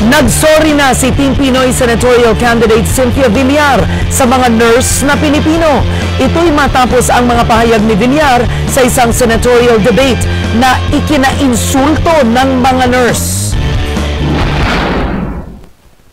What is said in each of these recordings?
Nagsorry na si Team Pinoy Senatorial candidate Cynthia Villar sa mga nurse na Pilipino. Ito'y matapos ang mga pahayag ni Villar sa isang senatorial debate na ikinainsulto ng mga nurse.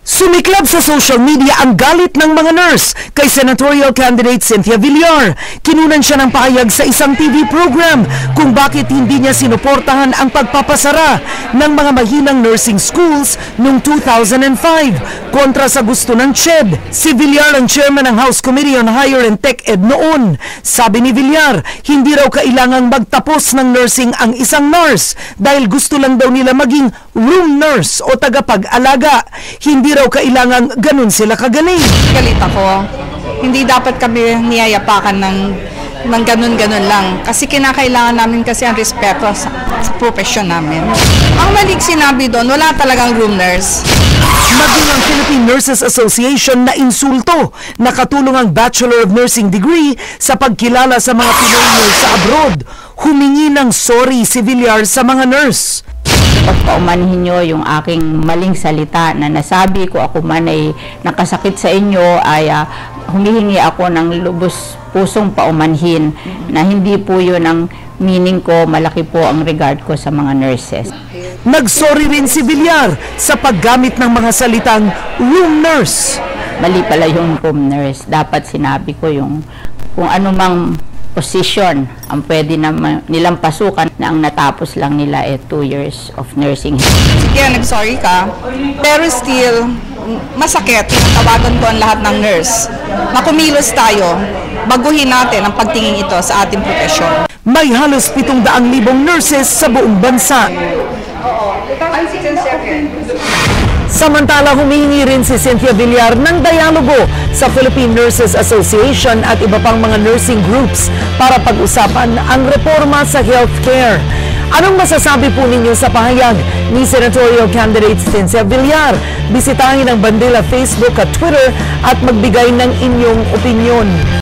Sumiklab sa social media ang galit ng mga nurse kay senatorial candidate Cynthia Villar. Kinunan siya ng pahayag sa isang TV program kung bakit hindi niya sinuportahan ang pagpapasara ng mga mahinang nursing schools noong 2005 kontra sa gusto ng CHED. Si Villar ang chairman ng House Committee on Higher and Tech Ed noon. Sabi ni Villar, hindi raw kailangang magtapos ng nursing ang isang nurse dahil gusto lang daw nila maging room nurse o tagapag-alaga. Hindi raw kailangan ganun sila kagaling. Galit ako. Hindi dapat kami niyayapakan ng ganun-ganun lang. Kasi kinakailangan namin kasi ang respeto sa profession namin. Ang maling sinabi doon, wala talagang room nurse. Maging ang Philippine Nurses Association na insulto, nakatulong ang Bachelor of Nursing degree sa pagkilala sa mga Pinoy nurse sa abroad. Humingi ng sorry si Villar sa mga nurse. Pagpaumanhin nyo yung aking maling salita na nasabi ko ako man ay nakasakit sa inyo ay humihingi ako ng lubos pusong paumanhin na hindi po yun ang meaning ko, malaki po ang regard ko sa mga nurses. Nagsorry rin si Villar sa paggamit ng mga salitang room nurse. Mali pala yung room nurse. Dapat sinabi ko yung kung anumang position ang pwede nilang pasukan na ang natapos lang nila 2 years of nursing. Kaya nag-sorry ka, pero still, masakit. Tawagan ko ang lahat ng nurse. Makumilos tayo, baguhin natin ang pagtingin ito sa ating profesyon. May halos 700,000 nurses sa buong bansa. Samantala, humihingi rin si Cynthia Villar ng dialogo sa Philippine Nurses Association at iba pang mga nursing groups para pag-usapan ang reforma sa healthcare. Anong masasabi po ninyo sa pahayag ni senatorial candidate Cynthia Villar? Bisitahin ang Bandila Facebook at Twitter at magbigay ng inyong opinyon.